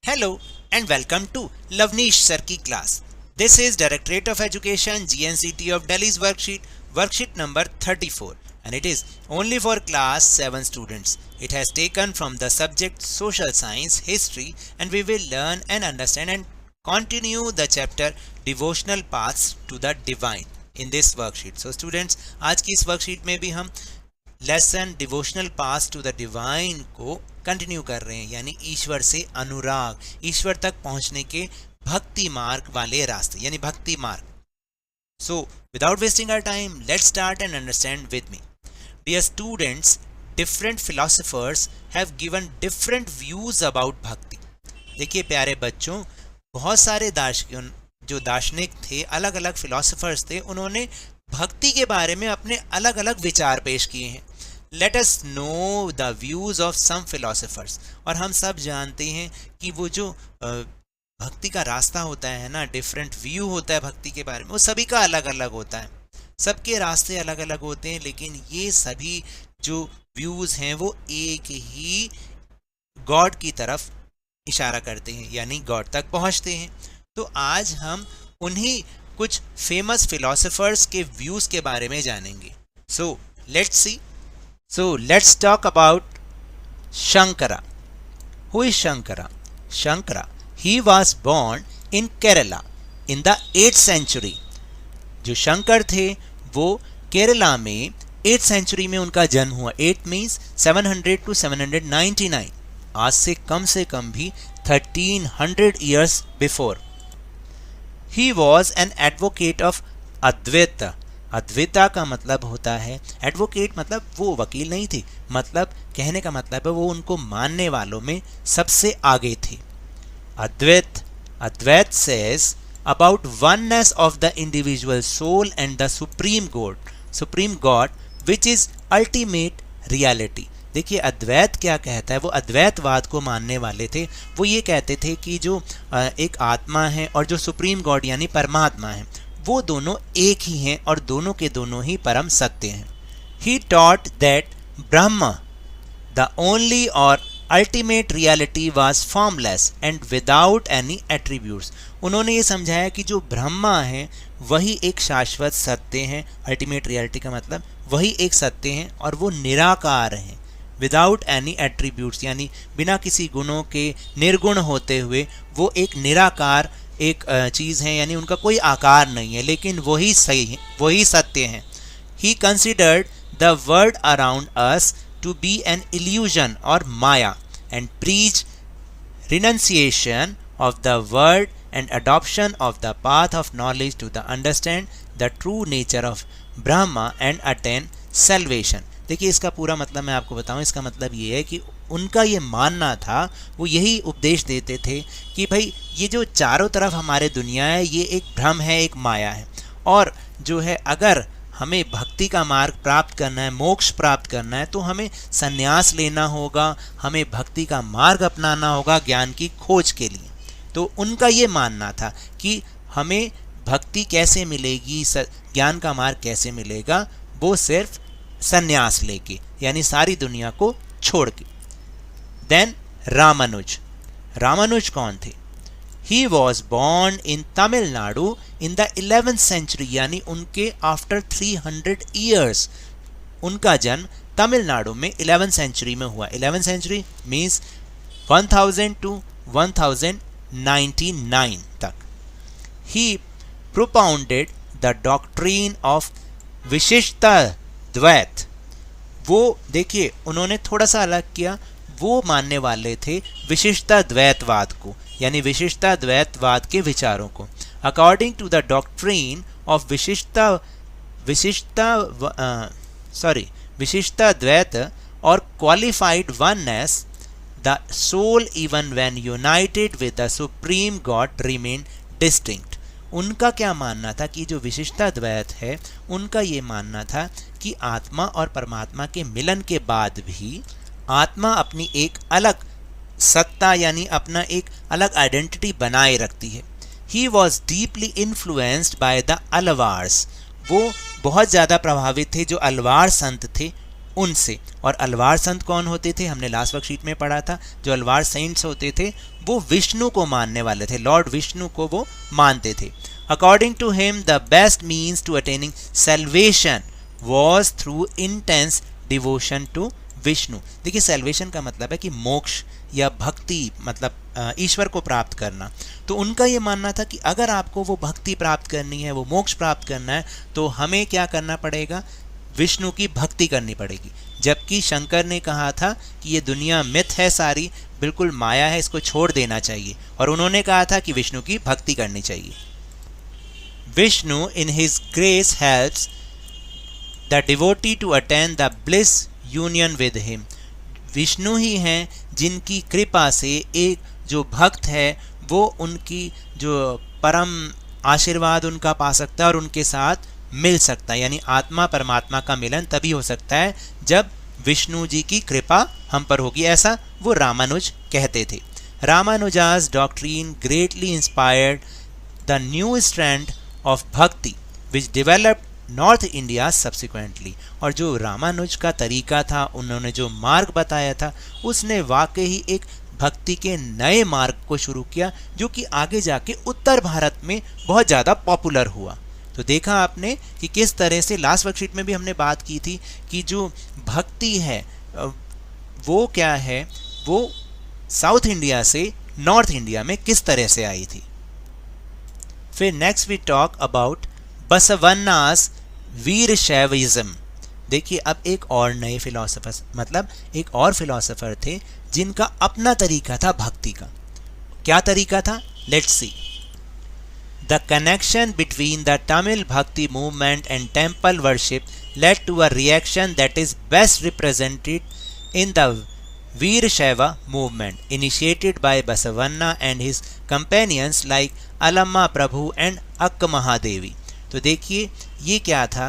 Hello and welcome to Lavneesh Sir की class. This is Directorate of Education GNCT of Delhi's worksheet number 34, and it is only for class 7 students. It has taken from the subject social science history, and we will learn and understand and continue the chapter devotional paths to the divine in this worksheet. So students, आज की इस worksheet में भी हम lesson devotional path to the divine को continue कर रहे हैं, यानी ईश्वर से अनुराग, ईश्वर तक पहुंचने के भक्ति मार्ग वाले रास्ते, यानी भक्ति मार्ग. So without wasting our time, let's start and understand with me. Dear students, different philosophers have given different views about bhakti. देखिए प्यारे बच्चों, बहुत सारे दार्शनिक थे, अलग अलग फिलोसोफर्स थे, उन्होंने भक्ति के बारे में अपने अलग अलग विचार पेश किए हैं. Let us know the views of some philosophers. और हम सब जानते हैं कि वो जो भक्ति का रास्ता होता है ना, डिफरेंट व्यू होता है भक्ति के बारे में, वो सभी का अलग अलग होता है. सबके रास्ते अलग अलग होते हैं, लेकिन ये सभी जो व्यूज हैं वो एक ही गॉड की तरफ इशारा करते हैं, यानी गॉड तक पहुंचते हैं. तो आज हम उन्हीं कुछ फेमस फिलोसोफर्स के व्यूज के बारे में जानेंगे. So let's see. So let's talk about Shankara. Who is Shankara? Shankara, he was born in Kerala in the 8th century. जो शंकर थे वो केरला में 8th century में उनका जन्म हुआ. 8 means 700 to 799. आज से कम भी 1300 years before. He was an advocate of Advaita. Advaita का मतलब होता है, एडवोकेट मतलब वो वकील नहीं थे, मतलब कहने का मतलब है वो उनको मानने वालों में सबसे आगे थे. अद्वैत says about oneness of the individual soul and the supreme God which is ultimate reality. देखिए अद्वैत क्या कहता है, वो अद्वैतवाद को मानने वाले थे. वो ये कहते थे कि जो एक आत्मा है और जो सुप्रीम गॉड यानी परमात्मा है, वो दोनों एक ही हैं और दोनों के दोनों ही परम सत्य हैं. He taught that Brahma, the only or ultimate reality, was formless and without any attributes. उन्होंने ये समझाया कि जो ब्रह्मा है वही एक शाश्वत सत्य है. अल्टीमेट रियलिटी का मतलब वही एक सत्य है और वो निराकार है. विदाउट एनी एट्रीब्यूट्स, यानी बिना किसी गुणों के, निर्गुण होते हुए वो एक निराकार एक चीज़ है, यानी उनका कोई आकार नहीं है, लेकिन वही सही है, वही सत्य है. He considered the world around us to be an illusion और maya and preach renunciation of the world and adoption of the path of knowledge to the understand the true nature of Brahma and attain salvation. देखिए इसका पूरा मतलब मैं आपको बताऊं. इसका मतलब ये है कि उनका ये मानना था, वो यही उपदेश देते थे कि भाई ये जो चारों तरफ हमारे दुनिया है ये एक भ्रम है, एक माया है, और जो है अगर हमें भक्ति का मार्ग प्राप्त करना है, मोक्ष प्राप्त करना है, तो हमें संन्यास लेना होगा, हमें भक्ति का मार्ग अपनाना होगा ज्ञान की खोज के लिए. तो उनका ये मानना था कि हमें भक्ति कैसे मिलेगी, ज्ञान का मार्ग कैसे मिलेगा, वो सिर्फ संन्यास लेके, यानी सारी दुनिया को छोड़ के. देन रामानुज कौन थे? He was born in Tamil Nadu in the 11th century, यानी उनके आफ्टर 300 years उनका जन्म तमिलनाडु में 11th century में हुआ. 11th century मीन्स 1000 to 1099 तक. ही propounded the doctrine of Vishishta द्वैत. वो देखिए उन्होंने थोड़ा सा अलग किया, वो मानने वाले थे विशिष्टा द्वैतवाद को, यानी विशिष्टा द्वैतवाद के विचारों को. According to the doctrine of Vishishta Dvaita और qualified oneness, the soul even when united with the supreme God remain distinct. उनका क्या मानना था कि जो विशिष्टा द्वैत है, उनका ये मानना था कि आत्मा और परमात्मा के मिलन के बाद भी आत्मा अपनी एक अलग सत्ता, यानी अपना एक अलग आइडेंटिटी बनाए रखती है. He was deeply influenced by the Alvars. वो बहुत ज़्यादा प्रभावित थे जो अलवार संत थे उनसे। और अलवार संत कौन होते थे, हमने लास्ट वर्कशीट में पढ़ा था, जो अलवार सेंट्स होते थे वो विष्णु को मानने वाले थे, लॉर्ड विष्णु को वो मानते थे। According to him the best means to attaining salvation was through intense devotion to Vishnu. देखिए सेल्वेशन का मतलब है कि मोक्ष या भक्ति, मतलब ईश्वर को प्राप्त करना। तो उनका ये मानना था कि अगर आपको वो भक्ति प्राप्त करनी है, वो मोक्ष प्राप्त करना है, तो हमें क्या करना पड़ेगा, विष्णु की भक्ति करनी पड़ेगी। जबकि शंकर ने कहा था कि ये दुनिया मिथ है, सारी बिल्कुल माया है, इसको छोड़ देना चाहिए, और उन्होंने कहा था कि विष्णु की भक्ति करनी चाहिए। Vishnu in his grace helps the devotee to attain the bliss union with him. Vishnu ही हैं जिनकी कृपा से एक जो भक्त है वो उनकी जो परम आशीर्वाद उनका पा सकता है और उनके साथ मिल सकता है। यानी आत्मा परमात्मा का मिलन तभी हो सकता है जब विष्णु जी की कृपा हम पर होगी, ऐसा वो रामानुज कहते थे। Ramanuja's doctrine greatly inspired the new strand of bhakti which developed North India subsequently. और जो रामानुज का तरीका था, उन्होंने जो मार्ग बताया था, उसने वाकई ही एक भक्ति के नए मार्ग को शुरू किया जो कि आगे जाके उत्तर भारत में बहुत ज़्यादा पॉपुलर हुआ। तो देखा आपने कि किस तरह से लास्ट वर्कशीट में भी हमने बात की थी कि जो भक्ति है वो क्या है, वो साउथ इंडिया से नॉर्थ इंडिया में किस तरह से आई थी। फिर नेक्स्ट वी टॉक अबाउट बसवन्नास वीरशैविज्म। देखिए अब एक और नए फिलोसोफर, मतलब एक और फिलोसोफर थे जिनका अपना तरीका था भक्ति का। क्या तरीका था, let's see. The connection between the Tamil bhakti movement and temple worship led to a reaction that is best represented in the Veerashaiva movement initiated by Basavanna and his companions like Allama Prabhu and Akka Mahadevi. तो देखिए ये क्या था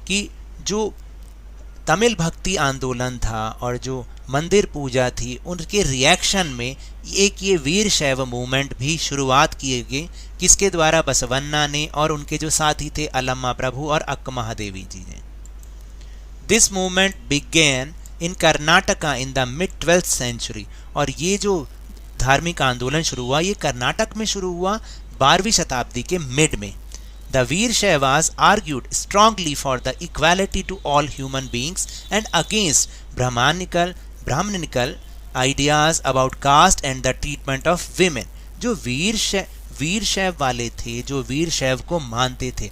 कि जो तमिल भक्ति आंदोलन था और जो मंदिर पूजा थी, उनके रिएक्शन में एक ये वीर शैव मूवमेंट भी शुरुआत किए गए, किसके द्वारा, बसवन्ना ने और उनके जो साथी थे अलम्मा प्रभु और अक्क महादेवी जी ने। This movement began in Karnataka in the mid 12th century. और ये जो धार्मिक आंदोलन शुरू हुआ ये कर्नाटक में शुरू हुआ 12वीं शताब्दी के मिड में। The Veershaivas argued strongly for the equality to all human beings and against Brahmanical ideas about caste and the treatment of women। जो वीरशैव वाले थे, जो वीरशैव को मानते थे,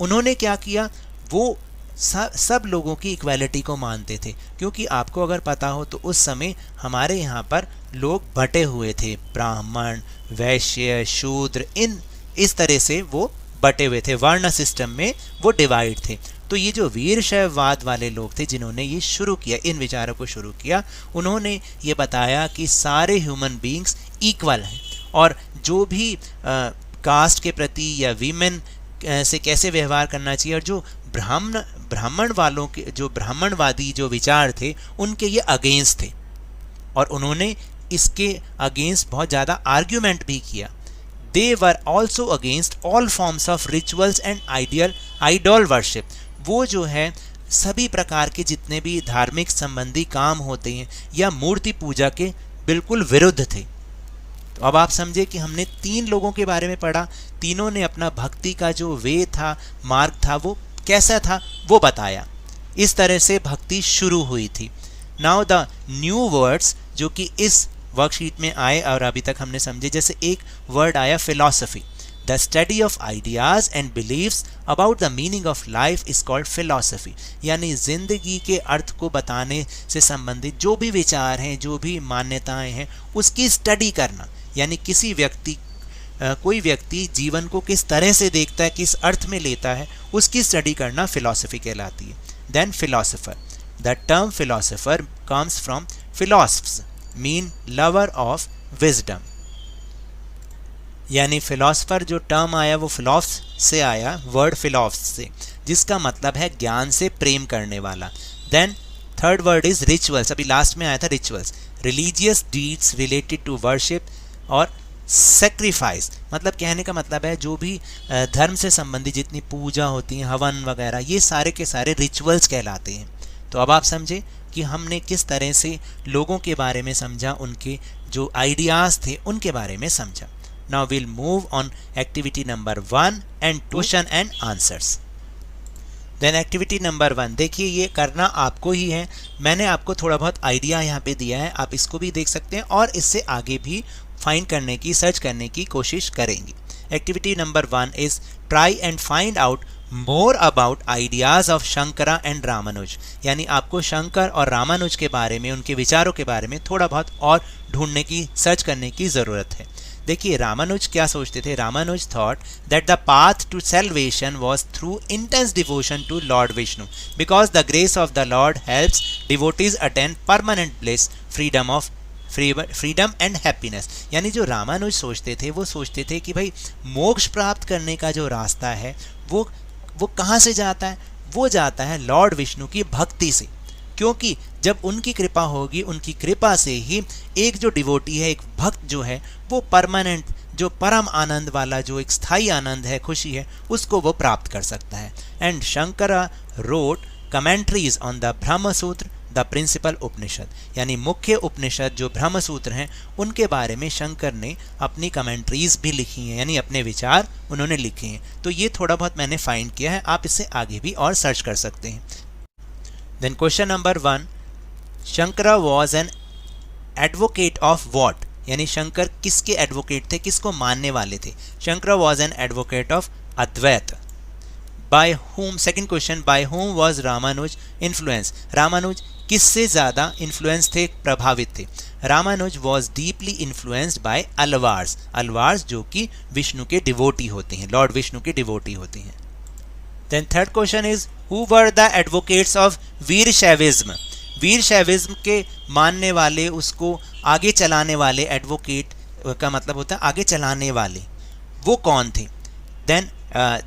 उन्होंने क्या किया, वो सब लोगों की इक्वालिटी को मानते थे। क्योंकि आपको अगर पता हो तो उस समय हमारे यहाँ पर लोग बटे हुए थे, ब्राह्मण, वैश्य, शूद्र, इस तरह से वो बटे हुए थे, वर्ण सिस्टम में वो डिवाइड थे। तो ये जो वीरशैववाद वाले लोग थे जिन्होंने ये शुरू किया, इन विचारों को शुरू किया, उन्होंने ये बताया कि सारे ह्यूमन बींग्स इक्वल हैं और जो भी कास्ट के प्रति या वीमेन से कैसे व्यवहार करना चाहिए, और जो ब्राह्मण वालों के जो ब्राह्मणवादी जो विचार थे उनके ये अगेंस्ट थे और उन्होंने इसके अगेंस्ट बहुत ज़्यादा आर्ग्यूमेंट भी किया। They were also against all forms of rituals and idol worship। वो जो है सभी प्रकार के जितने भी धार्मिक संबंधी काम होते हैं या मूर्ति पूजा के बिल्कुल विरुद्ध थे। तो अब आप समझे कि हमने 3 लोगों के बारे में पढ़ा, तीनों ने अपना भक्ति का जो वे था, मार्ग था, वो कैसा था वो बताया। इस तरह से भक्ति शुरू हुई थी। नाउ द न्यू वर्ड्स जो कि इस वर्कशीट में आए और अभी तक हमने समझे, जैसे एक वर्ड आया philosophy. The study of ideas and beliefs about the meaning of life is called philosophy. यानी जिंदगी के अर्थ को बताने से संबंधित जो भी विचार हैं, जो भी मान्यताएं हैं, उसकी स्टडी करना। यानी कोई व्यक्ति जीवन को किस तरह से देखता है, किस अर्थ में लेता है, उसकी स्टडी करना फिलॉसफी कहलाती है। Then philosopher, the term philosopher comes from philosophos mean lover of wisdom. यानी फिलॉसफर जो टर्म आया वो फिलॉस से आया, वर्ड फिलॉस से, जिसका मतलब है ज्ञान से प्रेम करने वाला। Then third word is rituals, अभी लास्ट में आया था rituals, religious deeds related to worship और सेक्रीफाइस। मतलब कहने का मतलब है जो भी धर्म से संबंधित जितनी पूजा होती है, हवन वगैरह, ये सारे के सारे रिचुअल्स कहलाते हैं। तो तो अब आप समझे कि हमने किस तरह से लोगों के बारे में समझा, उनके जो आइडियाज थे उनके बारे में समझा। Now will move on activity number 1 and question and answers. Then activity number 1, देखिए ये करना आपको ही है, मैंने आपको थोड़ा बहुत आइडिया यहाँ पे दिया है, आप इसको भी देख सकते हैं और इससे आगे भी फाइंड करने की, सर्च करने की कोशिश करेंगे। Activity number 1 is try and find out more about ideas of Shankara and Ramanuja, यानी आपको शंकर और रामानुज के बारे में, उनके विचारों के बारे में थोड़ा बहुत और ढूंढने की, सर्च करने की ज़रूरत है। देखिए रामानुज क्या सोचते थे। Ramanuja thought that the path to salvation was through intense devotion to Lord Vishnu because the grace of the Lord helps devotees attain permanent bliss, freedom and happiness. यानी जो रामानुज सोचते थे, वो सोचते थे कि भाई मोक्ष प्राप्त करने का जो रास्ता है वो कहाँ से जाता है, वो जाता है लॉर्ड विष्णु की भक्ति से, क्योंकि जब उनकी कृपा होगी, उनकी कृपा से ही एक जो डिवोटी है, एक भक्त जो है, वो परमानेंट, जो परम आनंद वाला, जो एक स्थायी आनंद है, खुशी है, उसको वो प्राप्त कर सकता है। And Shankara wrote commentaries on the Brahma Sutra, the principal उपनिषद, यानी मुख्य उपनिषद जो ब्रह्म सूत्र हैं उनके बारे में शंकर ने अपनी कमेंट्रीज भी लिखी हैं, यानी अपने विचार उन्होंने लिखे हैं। तो ये थोड़ा बहुत मैंने फाइंड किया है, आप इससे आगे भी और सर्च कर सकते हैं। Then question number 1, Shankara was an advocate of what, यानी शंकर किसके एडवोकेट थे, किसको मानने वाले थे। Shankara was an advocate of Advaita. By whom, second question, by whom was Ramanuja influence, Ramanuja किससे ज़्यादा इन्फ्लुएंस थे, प्रभावित थे। Ramanuja was deeply influenced by Alvars, Alvars जो कि विष्णु के डिवोटी होते हैं, लॉर्ड विष्णु के डिवोटी होते हैं। Then third question is who were the advocates of Veerashaivism, Veerashaivism के मानने वाले, उसको आगे चलाने वाले, एडवोकेट का मतलब होता है आगे चलाने वाले, वो कौन थे। देन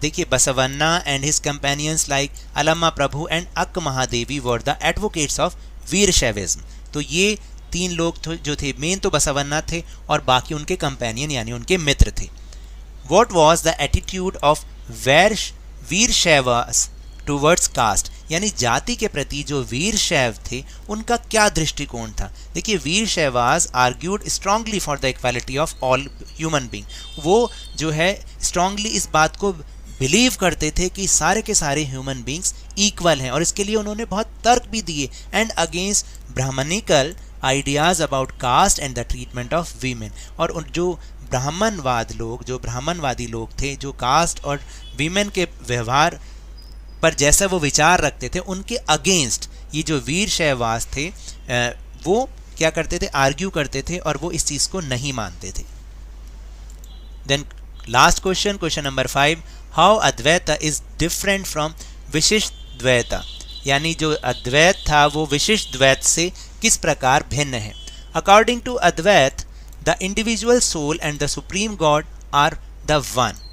देखिए Basavanna and his companions like Allama Prabhu and Akka Mahadevi were the advocates of Veerashaivism. तो ये 3 लोग जो थे, मेन तो बसवन्ना थे और बाकी उनके कंपेनियन यानी उनके मित्र थे। What was the attitude of Veerashaivas towards caste, यानी जाति के प्रति जो वीरशैव थे उनका क्या दृष्टिकोण था। देखिए Veerashaivas argued strongly for the equality of all human being, वो जो है स्ट्रांगली इस बात को बिलीव करते थे कि सारे के सारे ह्यूमन बींग्स इक्वल हैं, और इसके लिए उन्होंने बहुत तर्क भी दिए। And against Brahmanical ideas about caste and the treatment of women, और जो ब्राह्मणवाद लोग, जो ब्राह्मणवादी लोग थे, जो कास्ट और वीमेन के व्यवहार पर जैसा वो विचार रखते थे, उनके अगेंस्ट ये जो वीरशैवास थे वो क्या करते थे, आर्ग्यू करते थे और वो इस चीज़ को नहीं मानते थे। Then last question, question number 5, how Advaita is different from Vishishta Dvaita, यानी जो अद्वैत था वो विशिष्ट द्वैत से किस प्रकार भिन्न है। According to Advaita the individual soul and the supreme God are the one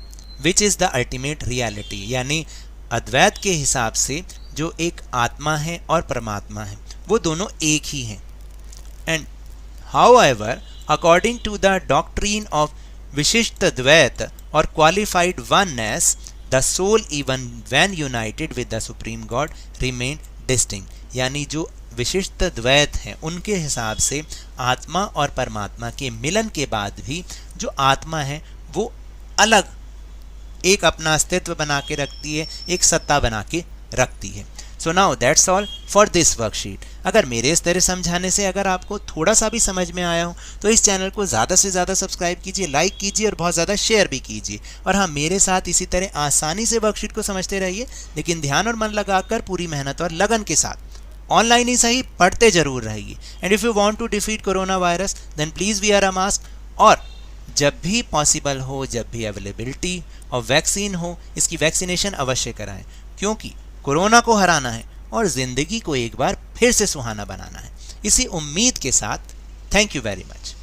which is the ultimate reality, यानी अद्वैत के हिसाब से जो एक आत्मा है और परमात्मा है वो दोनों एक ही हैं। And however according to the doctrine of Vishishta Dvaita और qualified oneness the soul even when united with the supreme God remain distinct, यानी जो विशिष्ट द्वैत हैं उनके हिसाब से आत्मा और परमात्मा के मिलन के बाद भी जो आत्मा है वो अलग एक अपना अस्तित्व बना के रखती है, एक सत्ता बना के रखती है। So now that's all for this worksheet. अगर मेरे इस तरह समझाने से अगर आपको थोड़ा सा भी समझ में आया हो तो इस चैनल को ज़्यादा से ज़्यादा सब्सक्राइब कीजिए, लाइक कीजिए और बहुत ज़्यादा शेयर भी कीजिए। और हाँ, मेरे साथ इसी तरह आसानी से वर्कशीट को समझते रहिए, लेकिन ध्यान और मन लगाकर पूरी मेहनत और लगन के साथ ऑनलाइन ही सही पढ़ते जरूर रहिए। And if you want to defeat corona virus then please wear a mask, और जब भी पॉसिबल हो, जब भी अवेलेबिलिटी और वैक्सीन हो, इसकी वैक्सीनेशन अवश्य कराएं, क्योंकि कोरोना को हराना है और ज़िंदगी को एक बार फिर से सुहाना बनाना है। इसी उम्मीद के साथ थैंक यू वेरी मच।